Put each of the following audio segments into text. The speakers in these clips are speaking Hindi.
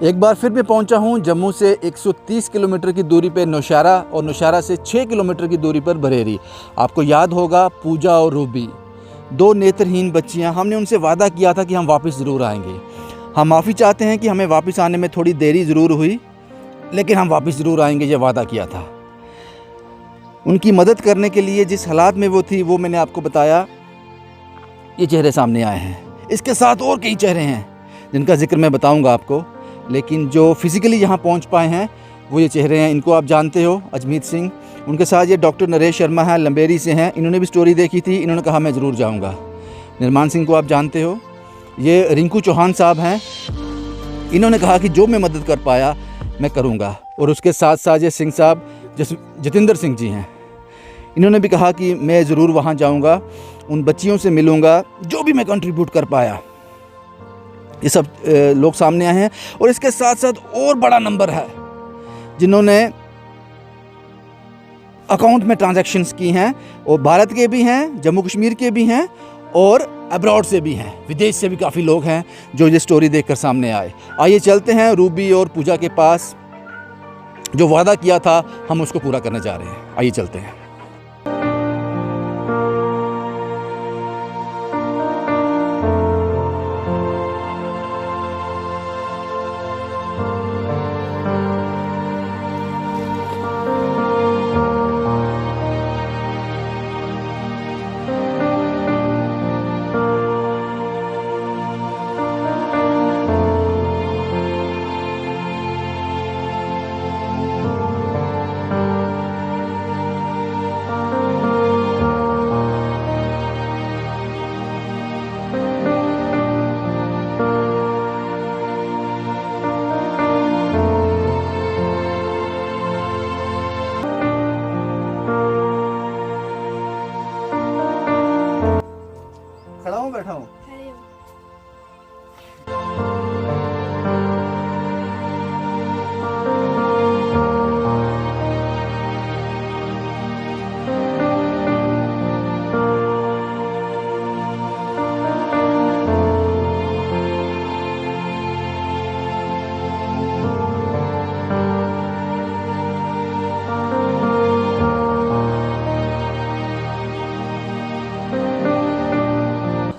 एक बार फिर मैं पहुंचा हूं जम्मू से 130 किलोमीटर की दूरी पे नौशहरा और नौशहरा से 6 किलोमीटर की दूरी पर बरेरी। आपको याद होगा पूजा और रूबी, दो नेत्रहीन बच्चियां। हमने उनसे वादा किया था कि हम वापस ज़रूर आएंगे। हम माफ़ी चाहते हैं कि हमें वापस आने में थोड़ी देरी ज़रूर हुई, लेकिन हम वापस ज़रूर आएंगे, ये वादा किया था। उनकी मदद करने के लिए जिस हालात में वो थी वो मैंने आपको बताया। ये चेहरे सामने आए हैं, इसके साथ और कई चेहरे हैं जिनका जिक्र मैं बताऊंगा आपको, लेकिन जो फिज़िकली यहाँ पहुँच पाए हैं वो ये चेहरे हैं। इनको आप जानते हो, अजमीत सिंह। उनके साथ ये डॉक्टर नरेश शर्मा हैं, लंबेरी से हैं। इन्होंने भी स्टोरी देखी थी, इन्होंने कहा मैं ज़रूर जाऊँगा। निर्माण सिंह को आप जानते हो, ये रिंकू चौहान साहब हैं। इन्होंने कहा कि जो मैं मदद कर पाया मैं करूँगा। और उसके साथ साथ ये सिंह साहब जतिंदर सिंह जी हैं, इन्होंने भी कहा कि मैं ज़रूर वहाँ जाऊँगा, उन बच्चियों से मिलूँगा, जो भी मैं कंट्रीब्यूट कर पाया। ये सब लोग सामने आए हैं। और इसके साथ साथ और बड़ा नंबर है जिन्होंने अकाउंट में ट्रांजैक्शंस की हैं, और भारत के भी हैं, जम्मू कश्मीर के भी हैं और अब्रॉड से भी हैं, विदेश से भी काफ़ी लोग हैं जो ये स्टोरी देखकर सामने आए। आइए चलते हैं रूबी और पूजा के पास। जो वादा किया था हम उसको पूरा करने जा रहे हैं। आइए चलते हैं। खड़ा हूँ, बैठा हूँ?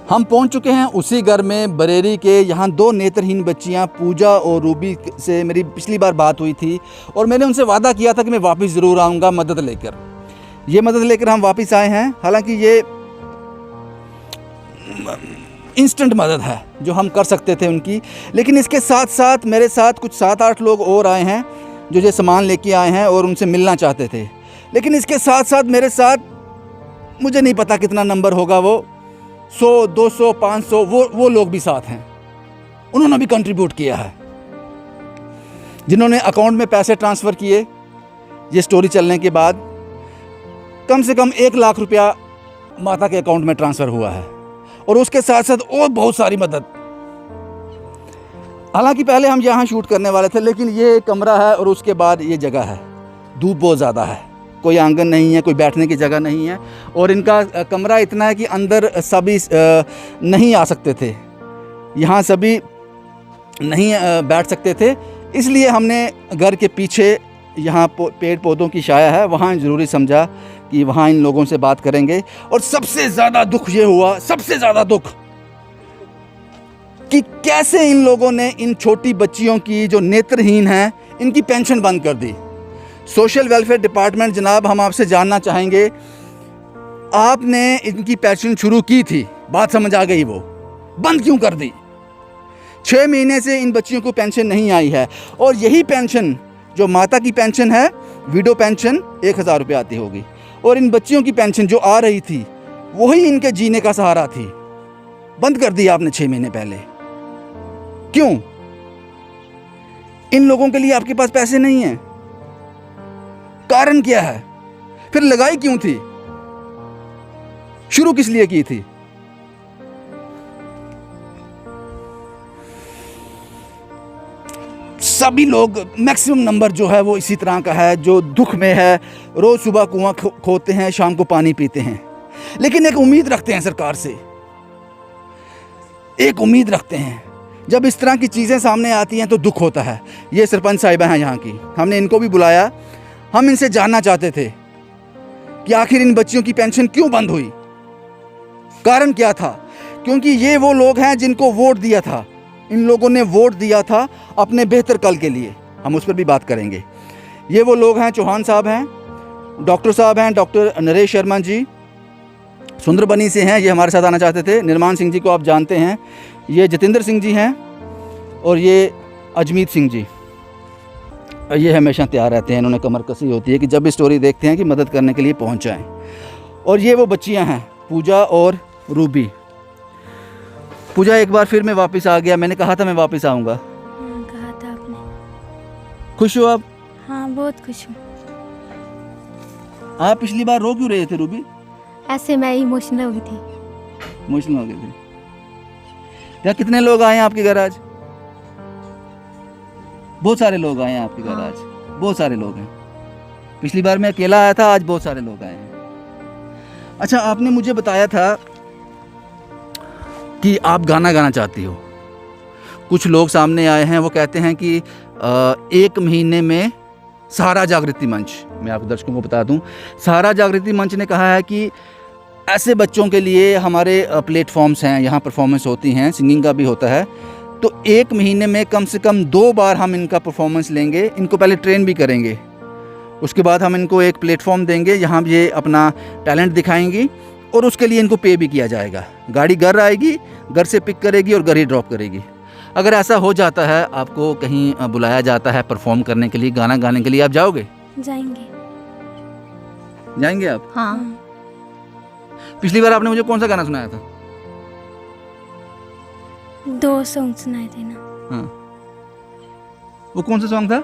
हम पहुंच चुके हैं उसी घर में, बरेरी के। यहाँ दो नेत्रहीन बच्चियाँ पूजा और रूबी से मेरी पिछली बार बात हुई थी, और मैंने उनसे वादा किया था कि मैं वापस ज़रूर आऊँगा मदद लेकर। ये मदद लेकर हम वापस आए हैं। हालांकि ये इंस्टेंट मदद है जो हम कर सकते थे उनकी, लेकिन इसके साथ साथ मेरे साथ कुछ 7-8 लोग और आए हैं जो ये सामान लेके आए हैं और उनसे मिलना चाहते थे। लेकिन इसके साथ साथ मेरे साथ, मुझे नहीं पता कितना नंबर होगा, वो 100, 200, 500 वो लोग भी साथ हैं। उन्होंने भी कंट्रीब्यूट किया है, जिन्होंने अकाउंट में पैसे ट्रांसफ़र किए। ये स्टोरी चलने के बाद कम से कम 1 लाख रुपया माता के अकाउंट में ट्रांसफ़र हुआ है, और उसके साथ साथ और बहुत सारी मदद। हालांकि पहले हम यहाँ शूट करने वाले थे, लेकिन ये कमरा है और उसके बाद ये जगह है। धूप बहुत ज़्यादा है, कोई आंगन नहीं है, कोई बैठने की जगह नहीं है, और इनका कमरा इतना है कि अंदर सभी नहीं आ सकते थे, यहाँ सभी नहीं बैठ सकते थे। इसलिए हमने घर के पीछे यहाँ पेड़ पौधों की छाया है, वहाँ ज़रूरी समझा कि वहाँ इन लोगों से बात करेंगे। और सबसे ज़्यादा दुख ये हुआ, सबसे ज़्यादा दुख, कि कैसे इन लोगों ने इन छोटी बच्चियों की जो नेत्रहीन हैं, इनकी पेंशन बंद कर दी। सोशल वेलफेयर डिपार्टमेंट, जनाब, हम आपसे जानना चाहेंगे, आपने इनकी पेंशन शुरू की थी, बात समझ आ गई, वो बंद क्यों कर दी? 6 महीने से इन बच्चियों को पेंशन नहीं आई है, और यही पेंशन जो माता की पेंशन है, विडो पेंशन, 1000 रुपये आती होगी, और इन बच्चियों की पेंशन जो आ रही थी वही इनके जीने का सहारा थी। बंद कर दी आपने 6 महीने पहले। क्यों? इन लोगों के लिए आपके पास पैसे नहीं हैं? कारण क्या है? फिर लगाई क्यों थी? शुरू किस लिए की थी? सभी लोग, मैक्सिमम नंबर जो है वो इसी तरह का है, जो दुख में है, रोज सुबह कुआं खोदते हैं, शाम को पानी पीते हैं, लेकिन एक उम्मीद रखते हैं सरकार से, एक उम्मीद रखते हैं जब इस तरह की चीज़ें सामने आती हैं तो दुख होता है। ये सरपंच साहिबा हैं यहाँ की, हमने इनको भी बुलाया। हम इनसे जानना चाहते थे कि आखिर इन बच्चियों की पेंशन क्यों बंद हुई, कारण क्या था। क्योंकि ये वो लोग हैं जिनको वोट दिया था, इन लोगों ने वोट दिया था अपने बेहतर कल के लिए। हम उस पर भी बात करेंगे। ये वो लोग हैं, चौहान साहब हैं, डॉक्टर साहब हैं, डॉक्टर नरेश शर्मा जी सुंदरबनी से हैं, ये हमारे साथ आना चाहते थे। निर्माण सिंह जी को आप जानते हैं, ये जतिंदर सिंह जी हैं, और ये अजमीत सिंह जी। ये हमेशा तैयार रहते हैं, इन्होंने कमर कसी होती है कि जब भी स्टोरी देखते हैं कि मदद करने के लिए पहुंच जाएं। और ये वो बच्चियां हैं, पूजा और रूबी। पूजा, एक बार फिर मैं वापस आ गया, मैंने कहा था मैं वापस आऊँगा। कहा था आपने। खुश हो आप? हाँ, बहुत खुश हूँ। आप पिछली बार रो क्यों रहे थे रूबी? ऐसे मैं इमोशनल हो गई थी। इमोशनल हो गए थे। क्या कितने लोग आए हैं आपके घर आज? बहुत सारे लोग आए हैं आपके घर आज, बहुत सारे लोग हैं। पिछली बार मैं अकेला आया था, आज बहुत सारे लोग आए हैं। अच्छा, आपने मुझे बताया था कि आप गाना गाना चाहती हो। कुछ लोग सामने आए हैं, वो कहते हैं कि 1 महीने में सहारा जागृति मंच, मैं आप दर्शकों को बता दूं, सहारा जागृति मंच ने कहा है कि ऐसे बच्चों के लिए हमारे प्लेटफॉर्म्स हैं, यहाँ परफॉर्मेंस होती हैं, सिंगिंग का भी होता है। तो 1 महीने में कम से कम 2 बार हम इनका परफॉर्मेंस लेंगे, इनको पहले ट्रेन भी करेंगे, उसके बाद हम इनको एक प्लेटफॉर्म देंगे, यहाँ ये अपना टैलेंट दिखाएंगी और उसके लिए इनको पे भी किया जाएगा। गाड़ी घर आएगी, घर से पिक करेगी और घर ही ड्रॉप करेगी। अगर ऐसा हो जाता है, आपको कहीं बुलाया जाता है परफॉर्म करने के लिए, गाना गाने के लिए, आप जाओगे? जाएंगे। जाएंगे आप? हाँ। पिछली बार आपने मुझे कौन सा गाना सुनाया था? 2 सॉन्ग सुनाए थे ना। हाँ, वो कौन सा सॉन्ग था?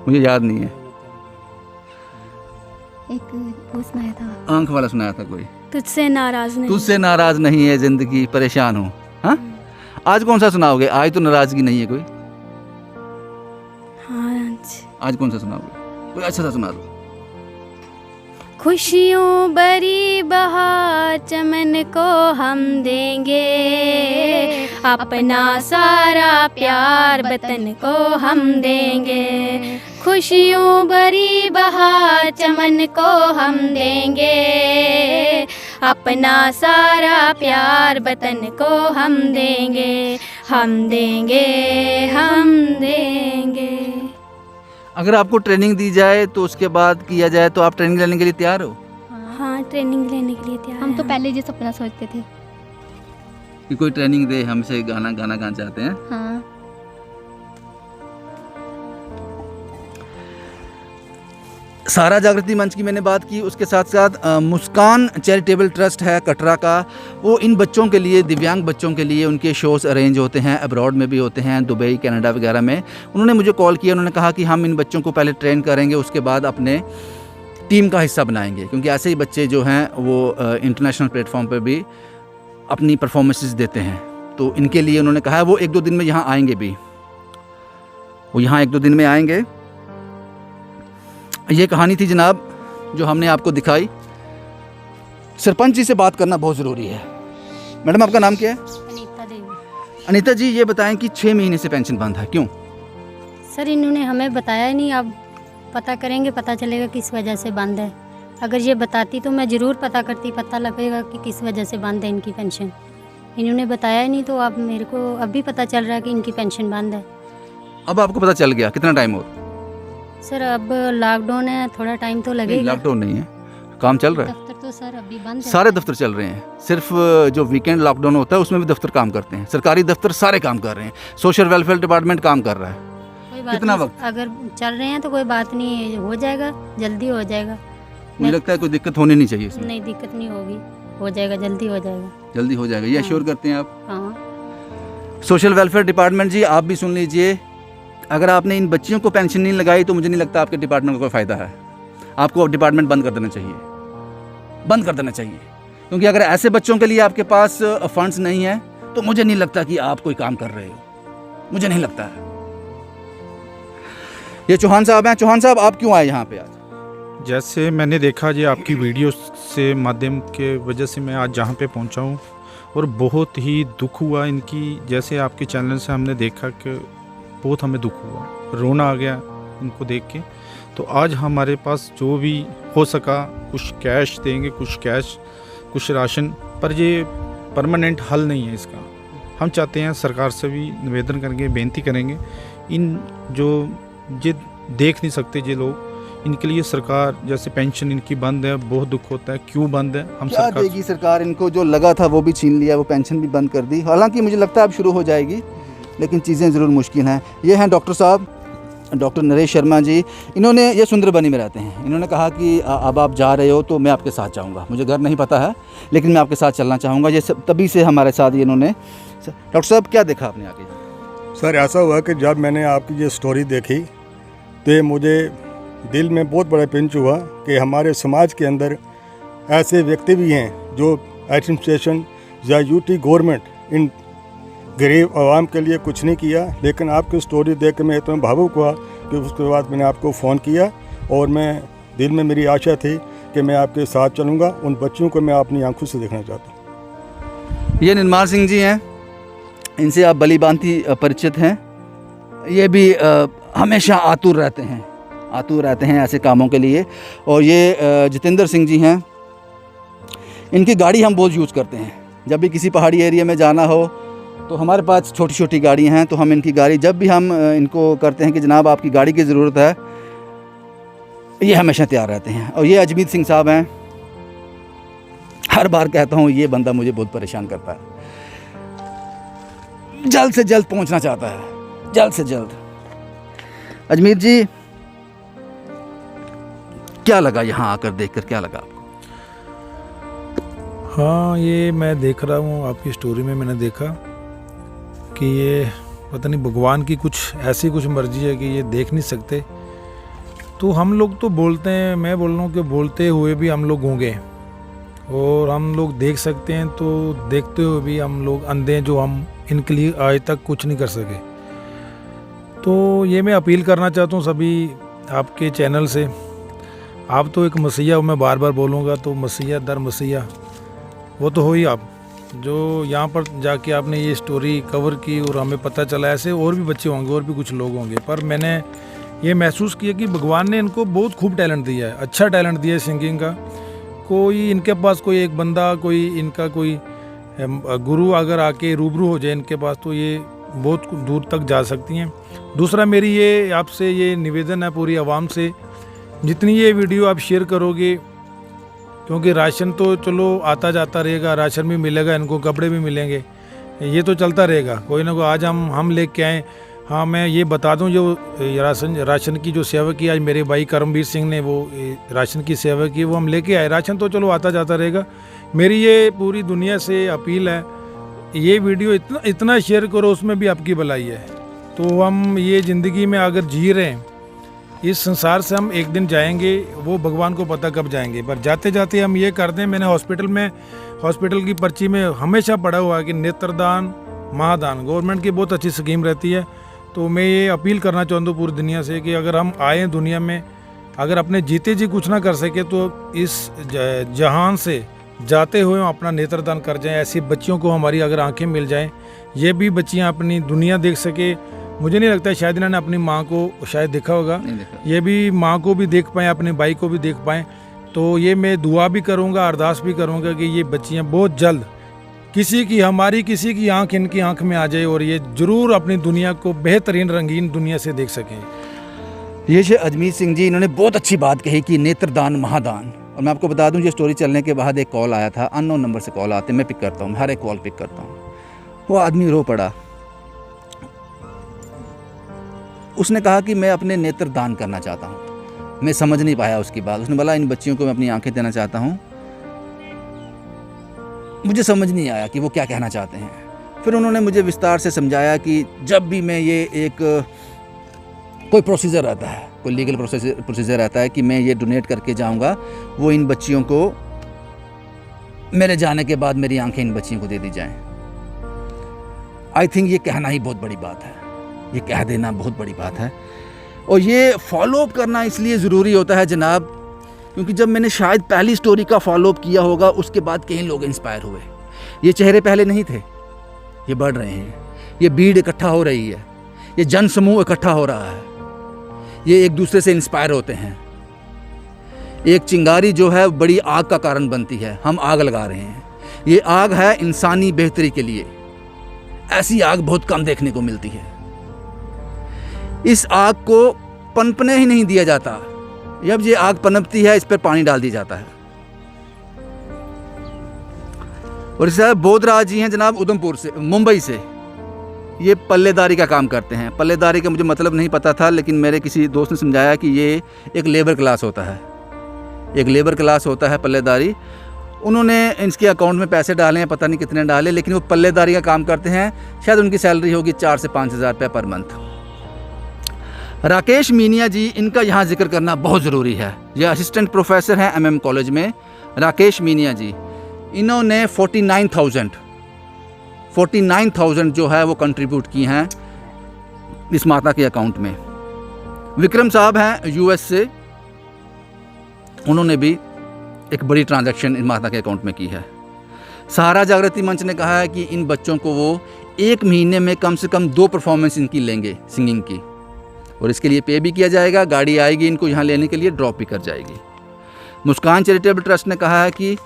मुझे याद नहीं है। एक वो सुनाया था, आंख वाला सुनाया था कोई। तुझसे नाराज नहीं। तुझसे नाराज नहीं है जिंदगी, परेशान हूँ। हाँ, आज कौन सा सुनाओगे? आज तो नाराजगी नहीं है कोई। हाँ, आज कौन सा सुनाओगे? कोई अच्छा सा सुना दो। खुशियों भरी बहार चमन को हम देंगे, अपना सारा प्यार वतन को हम देंगे। खुशियों भरी बहार चमन को हम देंगे, अपना सारा प्यार वतन को हम देंगे, हम देंगे, हम देंगे। अगर आपको ट्रेनिंग दी जाए तो उसके बाद किया जाए तो आप ट्रेनिंग लेने के लिए तैयार हो? हाँ, ट्रेनिंग लेने के लिए तैयार। हम तो पहले ये सपना सोचते थे कि कोई ट्रेनिंग दे, हमसे गाना गाना चाहते हैं। हाँ। सहारा जागृति मंच की मैंने बात की, उसके साथ साथ मुस्कान चैरिटेबल ट्रस्ट है कटरा का, वो इन बच्चों के लिए, दिव्यांग बच्चों के लिए उनके शोज़ अरेंज होते हैं, अब्रॉड में भी होते हैं, दुबई, कनाडा वगैरह में। उन्होंने मुझे कॉल किया, उन्होंने कहा कि हम इन बच्चों को पहले ट्रेन करेंगे, उसके बाद अपने टीम का हिस्सा बनाएंगे, क्योंकि ऐसे ही बच्चे जो हैं वो इंटरनेशनल प्लेटफॉर्म पर भी अपनी परफॉर्मेंसेस देते हैं। तो इनके लिए उन्होंने कहा है वो 1-2 दिन में यहाँ आएंगे भी, वो यहाँ 1-2 दिन में आएंगे। ये कहानी थी जनाब जो हमने आपको दिखाई। सरपंच जी से बात करना बहुत ज़रूरी है। मैडम, आपका नाम क्या है? अनीता देवी। अनीता जी, ये बताएं कि 6 महीने से पेंशन बंद है, क्यों? सर, इन्होंने हमें बताया नहीं, अब पता करेंगे, पता चलेगा किस वजह से बंद है। अगर ये बताती तो मैं ज़रूर पता करती, पता लगेगा कि किस वजह से बंद है इनकी पेंशन। इन्होंने बताया नहीं, तो अब मेरे को अब भी पता चल रहा है कि इनकी पेंशन बंद है। अब आपको पता चल गया, कितना टाइम और? सर, अब लॉकडाउन है, थोड़ा टाइम तो लगेगा। लॉकडाउन नहीं है, काम चल रहा है, दफ्तर तो सर अभी बंद है। सारे दफ्तर चल रहे हैं। सिर्फ जो वीकेंड लॉकडाउन होता है उसमें भी दफ्तर काम करते हैं, सरकारी दफ्तर सारे काम कर रहे हैं, सोशल वेलफेयर डिपार्टमेंट काम कर रहा है। कोई बात कितना नहीं, वक्त? अगर चल रहे हैं तो कोई बात नहीं है, हो जाएगा, जल्दी हो जाएगा। मुझे लगता है कोई दिक्कत होनी नहीं चाहिए इसमें। नहीं, दिक्कत नहीं होगी, हो जाएगा, जल्दी हो जाएगा। जल्दी हो जाएगा, ये हाँ। अश्योर करते हैं आप? हाँ। सोशल वेलफेयर डिपार्टमेंट जी, आप भी सुन लीजिए, अगर आपने इन बच्चियों को पेंशन नहीं लगाई तो मुझे नहीं लगता आपके डिपार्टमेंट का कोई फ़ायदा है। आपको अब डिपार्टमेंट बंद कर देना चाहिए, बंद कर देना चाहिए, क्योंकि अगर ऐसे बच्चों के लिए आपके पास फंड्स नहीं है तो मुझे नहीं लगता कि आप कोई काम कर रहे हो, मुझे नहीं लगता है। ये चौहान साहब हैं। चौहान साहब, आप क्यों आए यहाँ पे आज? जैसे मैंने देखा जी आपकी वीडियो से माध्यम के वजह से मैं आज जहाँ पे पहुँचा हूँ, और बहुत ही दुख हुआ इनकी, जैसे आपके चैनल से हमने देखा कि बहुत हमें दुख हुआ, रोना आ गया इनको देख के। तो आज हमारे पास जो भी हो सका कुछ कैश देंगे, कुछ राशन, पर ये परमानेंट हल नहीं है इसका। हम चाहते हैं सरकार से भी निवेदन करेंगे, बेनती करेंगे, इन जो ये देख नहीं सकते ये लोग, इनके लिए सरकार, जैसे पेंशन इनकी बंद है, बहुत दुख होता है, क्यों बंद है। हम क्या सरकार देगी सरकार इनको? जो लगा था वो भी छीन लिया, वो पेंशन भी बंद कर दी। हालांकि मुझे लगता है अब शुरू हो जाएगी, लेकिन चीज़ें ज़रूर मुश्किल हैं। ये हैं डॉक्टर साहब, डॉक्टर नरेश शर्मा जी। इन्होंने, ये सुंदरबनी में रहते हैं। इन्होंने कहा कि अब आप जा रहे हो तो मैं आपके साथ जाऊंगा। मुझे घर नहीं पता है, लेकिन मैं आपके साथ चलना चाहूँगा। ये सब तभी से हमारे साथ इन्होंने। डॉक्टर साहब, क्या देखा आपने आगे? सर, ऐसा हुआ कि जब मैंने आपकी ये स्टोरी देखी तो मुझे दिल में बहुत बड़ा पिंच हुआ कि हमारे समाज के अंदर ऐसे व्यक्ति भी हैं जो एडमिनिस्ट्रेशन या यूटी गवर्नमेंट इन गरीब आवाम के लिए कुछ नहीं किया। लेकिन आपकी स्टोरी देख के मैं इतना भावुक हुआ कि उसके बाद मैंने आपको फ़ोन किया, और मैं दिल में मेरी आशा थी कि मैं आपके साथ चलूँगा। उन बच्चों को मैं अपनी आंखों से देखना चाहता हूँ। ये निर्मल सिंह जी हैं, इनसे आप भली भांति परिचित हैं। ये भी हमेशा आतुर रहते हैं ऐसे कामों के लिए। और ये जितेंद्र सिंह जी हैं, इनकी गाड़ी हम बहुत यूज़ करते हैं। जब भी किसी पहाड़ी एरिया में जाना हो तो हमारे पास छोटी छोटी गाड़ियाँ हैं, तो हम इनकी गाड़ी, जब भी हम इनको करते हैं कि जनाब आपकी गाड़ी की ज़रूरत है, ये हमेशा तैयार रहते हैं। और ये अजमीत सिंह साहब हैं। हर बार कहता हूँ ये बंदा मुझे बहुत परेशान करता है, जल्द से जल्द पहुँचना चाहता है, जल्द से जल्द। अजमीत जी, क्या लगा यहाँ आकर देखकर, क्या लगा आपको? हाँ, ये मैं देख रहा हूँ आपकी स्टोरी में, मैंने देखा कि ये पता नहीं भगवान की कुछ ऐसी कुछ मर्जी है कि ये देख नहीं सकते। तो हम लोग तो बोलते हैं, मैं बोल रहा हूँ कि बोलते हुए भी हम लोग गूंगे, और हम लोग देख सकते हैं तो देखते हुए भी हम लोग अंधे, जो हम इनके लिए आज तक कुछ नहीं कर सके। तो ये मैं अपील करना चाहता हूँ सभी आपके चैनल से। आप तो एक मसीहा, मैं बार बार बोलूँगा तो मसीहा दर मसीहा वो तो हो ही आप, जो यहाँ पर जाके आपने ये स्टोरी कवर की और हमें पता चला। ऐसे और भी बच्चे होंगे, और भी कुछ लोग होंगे, पर मैंने ये महसूस किया कि भगवान ने इनको बहुत खूब टैलेंट दिया है, अच्छा टैलेंट दिया है सिंगिंग का। कोई इनके पास कोई एक बंदा, कोई इनका कोई गुरु अगर आके रूबरू हो जाए इनके पास, तो ये बहुत दूर तक जा सकती हैं। दूसरा, मेरी ये आपसे ये निवेदन है पूरी आवाम से, जितनी ये वीडियो आप शेयर करोगे, क्योंकि राशन तो चलो आता जाता रहेगा, राशन भी मिलेगा इनको, कपड़े भी मिलेंगे, ये तो चलता रहेगा कोई ना कोई। आज हम लेके आए। हाँ, मैं ये बता दूं, जो राशन की जो सेवा की आज मेरे भाई करमवीर सिंह ने, वो राशन की सेवा की, वो हम लेके आए। राशन तो चलो आता जाता रहेगा। मेरी ये पूरी दुनिया से अपील है, ये वीडियो इतना शेयर करो, उसमें भी आपकी भलाई है। तो हम ये ज़िंदगी में अगर जी रहे हैं, इस संसार से हम एक दिन जाएंगे, वो भगवान को पता कब जाएंगे, पर जाते जाते हम ये कर दें। मैंने हॉस्पिटल की पर्ची में हमेशा पढ़ा हुआ है कि नेत्रदान महादान गवर्नमेंट की बहुत अच्छी स्कीम रहती है। तो मैं ये अपील करना चाहता हूँ पूरी दुनिया से कि अगर हम आए दुनिया में, अगर अपने जीते जी कुछ ना कर सके, तो इस जहान से जाते हुए हम अपना नेत्रदान कर जाएं। ऐसी बच्चियों को हमारी अगर आंखें मिल जाएं, ये भी बच्चियाँ अपनी दुनिया देख सके। मुझे नहीं लगता शायद इन्होंने अपनी माँ को शायद देखा होगा, ये भी माँ को भी देख पाएँ, अपने भाई को भी देख पाएँ। तो ये मैं दुआ भी करूँगा, अरदास भी करूँगा कि ये बच्चियाँ बहुत जल्द किसी की आंख इनकी आंख में आ जाए, और ये ज़रूर अपनी दुनिया को बेहतरीन रंगीन दुनिया से देख सकें। ये अजमीत सिंह जी, इन्होंने बहुत अच्छी बात कही कि नेत्रदान महादान। और मैं आपको बता दूं, ये स्टोरी चलने के बाद एक कॉल आया था, अननोन नंबर से कॉल आते, मैं पिक करता हूँ, हर एक कॉल पिक करता हूँ। वो आदमी रो पड़ा, उसने कहा कि मैं अपने नेत्र दान करना चाहता हूँ। मैं समझ नहीं पाया उसकी बात। उसने बोला इन बच्चियों को मैं अपनी आंखें देना चाहता हूँ। मुझे समझ नहीं आया कि वो क्या कहना चाहते हैं। फिर उन्होंने मुझे विस्तार से समझाया कि जब भी मैं ये एक कोई प्रोसीजर रहता है, कोई लीगल प्रोसीजर रहता है कि मैं ये डोनेट करके जाऊंगा, वो इन बच्चियों को मेरे जाने के बाद मेरी आंखें इन बच्चियों को दे दी जाएं। आई थिंक ये कहना ही बहुत बड़ी बात है, ये कह देना बहुत बड़ी बात है। और ये फॉलोअप करना इसलिए ज़रूरी होता है जनाब, क्योंकि जब मैंने शायद पहली स्टोरी का फॉलोअप किया होगा, उसके बाद कई लोग इंस्पायर हुए। ये चेहरे पहले नहीं थे, ये बढ़ रहे हैं, ये भीड़ इकट्ठा हो रही है, ये जन समूह इकट्ठा हो रहा है, ये एक दूसरे से इंस्पायर होते हैं। एक चिंगारी जो है बड़ी आग का कारण बनती है, हम आग लगा रहे हैं। ये आग है इंसानी बेहतरी के लिए। ऐसी आग बहुत कम देखने को मिलती है। इस आग को पनपने ही नहीं दिया जाता। जब ये आग पनपती है, इस पर पानी डाल दिया जाता है। और इस बोधराज जी हैं जनाब उधमपुर से, मुंबई से। ये पल्लेदारी का काम करते हैं। पल्लेदारी का मुझे मतलब नहीं पता था, लेकिन मेरे किसी दोस्त ने समझाया कि ये एक लेबर क्लास होता है, एक लेबर क्लास होता है पल्लेदारी। उन्होंने इसके अकाउंट में पैसे डाले हैं, पता नहीं कितने डाले, लेकिन वो पल्लेदारी का काम करते हैं। शायद उनकी सैलरी होगी 4 से 5 हज़ार रुपये पर मंथ। राकेश मीनिया जी, इनका यहाँ जिक्र करना बहुत ज़रूरी है। ये असिस्टेंट प्रोफेसर हैं MM कॉलेज में। राकेश मीनिया जी, इन्होंने 49,000 जो है वो कंट्रीब्यूट की हैं इस माता के अकाउंट में। विक्रम साहब हैं US से, उन्होंने भी एक बड़ी ट्रांजैक्शन इन माता के अकाउंट में की है। सहारा जागृति मंच ने कहा है कि इन बच्चों को वो 1 महीने में कम से कम 2 परफॉर्मेंस इनकी लेंगे सिंगिंग की, और इसके लिए पे भी किया जाएगा। गाड़ी आएगी इनको यहाँ लेने के लिए, ड्रॉप भी कर जाएगी। मुस्कान चैरिटेबल ट्रस्ट ने कहा है कि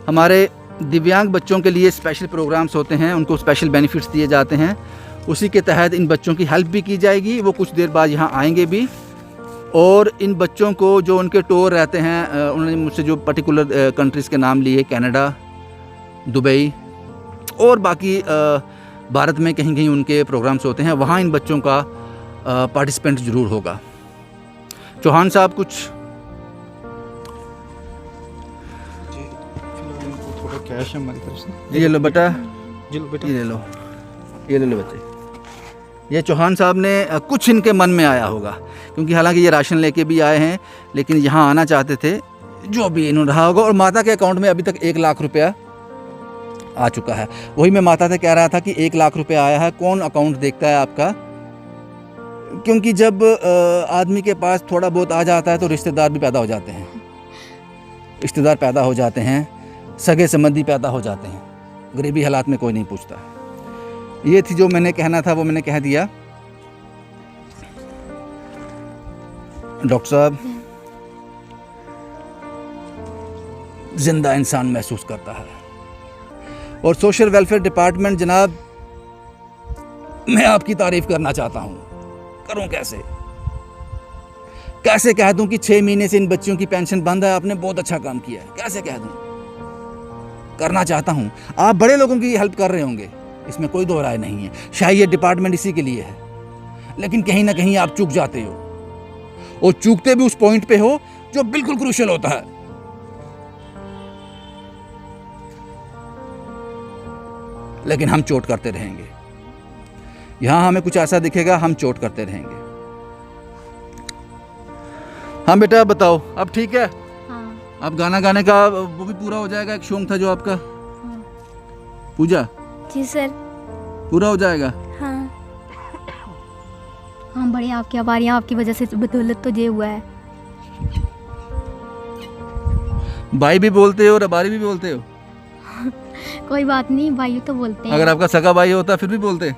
हमारे दिव्यांग बच्चों के लिए स्पेशल प्रोग्राम्स होते हैं, उनको स्पेशल बेनिफिट्स दिए जाते हैं, उसी के तहत इन बच्चों की हेल्प भी की जाएगी। वो कुछ देर बाद यहाँ आएंगे भी, और इन बच्चों को जो उनके टूर रहते हैं, उन्होंने मुझसे जो पर्टिकुलर कंट्रीज़ के नाम लिए, कनाडा, दुबई और बाकी भारत में कहीं कहीं उनके प्रोग्राम्स होते हैं, वहाँ इन बच्चों का पार्टिसिपेंट ज़रूर होगा। चौहान साहब कुछ थोड़ा कैश है हमारी तरफ से। ये लो बेटा, जी लो बेटा, ये ले लो, ये ले लो बच्चे। ये चौहान साहब ने कुछ इनके मन में आया होगा, क्योंकि हालांकि ये राशन लेके भी आए हैं, लेकिन यहाँ आना चाहते थे, जो भी इन्होंने रहा होगा। और माता के अकाउंट में अभी तक 1 लाख रुपया आ चुका है। वही मैं माता से कह रहा था कि 1 लाख रुपया आया है। कौन अकाउंट देखता है आपका? क्योंकि जब आदमी के पास थोड़ा बहुत आ जाता है तो रिश्तेदार भी पैदा हो जाते हैं, रिश्तेदार पैदा हो जाते हैं, सगे संबंधी पैदा हो जाते हैं। गरीबी हालात में कोई नहीं पूछता। ये थी जो मैंने कहना था, वो मैंने कह दिया। डॉक्टर साहब, जिंदा इंसान महसूस करता है। और सोशल वेलफेयर डिपार्टमेंट जनाब, मैं आपकी तारीफ करना चाहता हूँ। करूँ कैसे? कैसे कह दूं कि 6 महीने से इन बच्चियों की पेंशन बंद है, आपने बहुत अच्छा काम किया है? कैसे कह दूं? करना चाहता हूँ। आप बड़े लोगों की हेल्प कर रहे होंगे, इसमें कोई दो राय नहीं है। शायद ये डिपार्टमेंट इसी के लिए है, लेकिन कहीं ना कहीं आप चूक जाते हो, और चूकते भी उस पॉइंट पे हो जो बिल्कुल क्रूशियल होता है। लेकिन हम चोट करते रहेंगे। यहां हमें कुछ ऐसा दिखेगा, हम चोट करते रहेंगे। हाँ बेटा बताओ, अब ठीक है? हाँ। अब गाना गाने का वो भी पूरा हो जाएगा। एक शौक था जो आपका, पूजा, जी सर। पूरा हो जाएगा? हाँ हम बड़े आपके आभारी हैं, आपकी वजह से बदौलत तो ये हुआ है। भाई भी बोलते हो और अबारी भी बोलते हो? कोई बात नहीं, भाई तो बोलते हैं। अगर आपका सगा भाई होता फिर भी बोलते?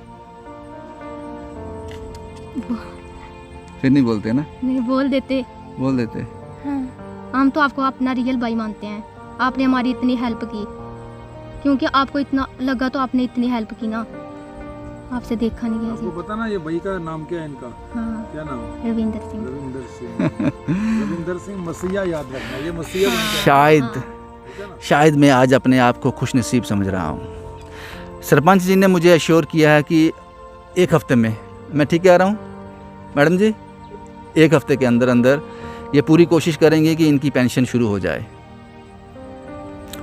फिर नहीं बोलते ना? नहीं, बोल देते। बोल देते। हाँ। हम तो आपको अपना रियल भाई मानते हैं। आपने हमारी इतनी हेल्प की, क्योंकि आपको इतना लगा तो आपने इतनी हेल्प की ना। आपसे देखा नहीं गया आपको जी। पता ना ये भाई का नाम क्या है इनका? हाँ, क्या नाम? रविंदर सिंह। रविंदर सिंह। रविंदर सिंह मसीहा, याद रखना, ये मसीहा बन के शायद शायद मैं आज अपने आप को खुश नसीब समझ रहा हूँ। सरपंच जी ने मुझे एश्योर किया है कि 1 हफ्ते में, मैं ठीक कह रहा हूँ मैडम जी? 1 हफ्ते के अंदर अंदर ये पूरी कोशिश करेंगे कि इनकी पेंशन शुरू हो जाए।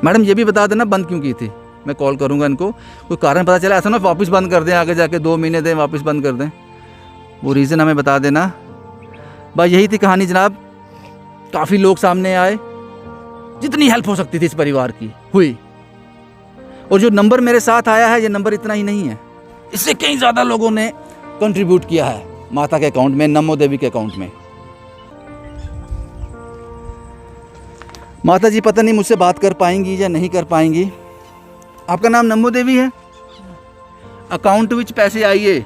मैडम ये भी बता देना बंद क्यों की थी? मैं कॉल करूँगा इनको, कोई कारण पता चला, ऐसा ना वापस बंद कर दें, आगे जाके 2 महीने दें वापस बंद कर दें। वो रीज़न हमें बता देना। बस यही थी कहानी जनाब। काफ़ी लोग सामने आए, जितनी हेल्प हो सकती थी इस परिवार की हुई। और जो नंबर मेरे साथ आया है, ये नंबर इतना ही नहीं है, इससे कई ज़्यादा लोगों ने कंट्रीब्यूट किया है माता के अकाउंट में, नमो देवी के अकाउंट में। माता जी पता नहीं मुझसे बात कर पाएंगी या नहीं कर पाएंगी, आपका नाम नमो देवी है? अकाउंट विच पैसे आइए?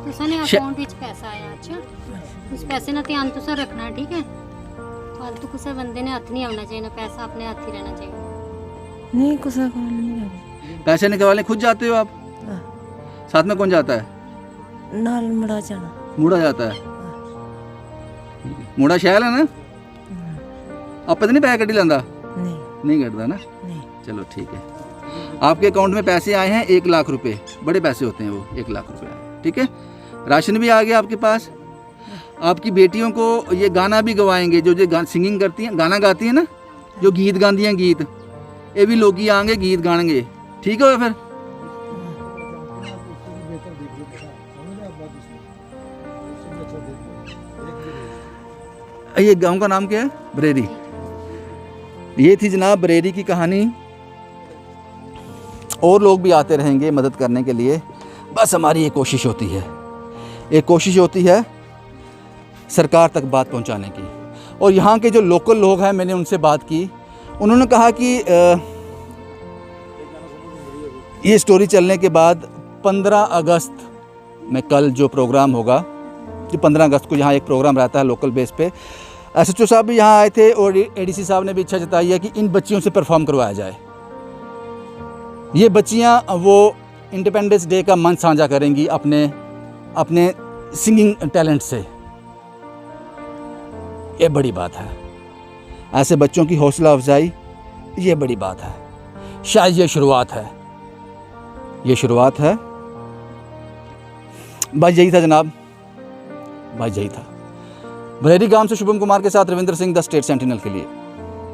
तुसा ने अकाउंट विच पैसा आया, अच्छा उस पैसे ना ध्यान तुसा रखना, ठीक है? फालतू किसी बंदे ने हाथ नहीं आना चाहिए, ना पैसा अपने हाथ ही रहना चाहिए। नहीं कुछ नहीं लगे। पैसे निकालने खुद जाते हो आप? साथ में कौन जाता है? नाल मुड़ा जाना। मुड़ा जाता है? मुड़ा शैल है ना? आप नहीं पैसे कटी लांदा? नहीं कटता ना? नहीं। चलो ठीक है। आपके अकाउंट में पैसे आए हैं 1 लाख रुपए, बड़े पैसे होते हैं वो, 1 लाख रुपए आए, ठीक है? राशन भी आ गया आपके पास। आपकी बेटियों को ये गाना भी गवाएंगे, जो सिंगिंग करती हैं, गाना गाती हैं ना, जो गीत गाती हैं, गीत ये भी लोग आएंगे गीत गाएंगे, ठीक है? फिर ये गांव का नाम क्या है? बरेरी। ये थी जनाब बरेरी की कहानी। और लोग भी आते रहेंगे मदद करने के लिए, बस हमारी ये कोशिश होती है, एक कोशिश होती है सरकार तक बात पहुंचाने की। और यहाँ के जो लोकल लोग हैं, मैंने उनसे बात की, उन्होंने कहा कि ये स्टोरी चलने के बाद 15 अगस्त में कल जो प्रोग्राम होगा, जो 15 अगस्त को यहाँ एक प्रोग्राम रहता है लोकल बेस पे, SHO साहब भी यहाँ आए थे और ADC साहब ने भी इच्छा जताई है कि इन बच्चियों से परफॉर्म करवाया जाए। ये बच्चियाँ वो इंडिपेंडेंस डे का मंच साझा करेंगी अपने सिंगिंग टैलेंट से। ये बड़ी बात है, ऐसे बच्चों की हौसला अफजाई, ये बड़ी बात है। शायद ये शुरुआत है, ये शुरुआत है। बस यही था जनाब, बस यही था। बरेरी गांव से शुभम कुमार के साथ Ravindra Singh, the state sentinel के लिए।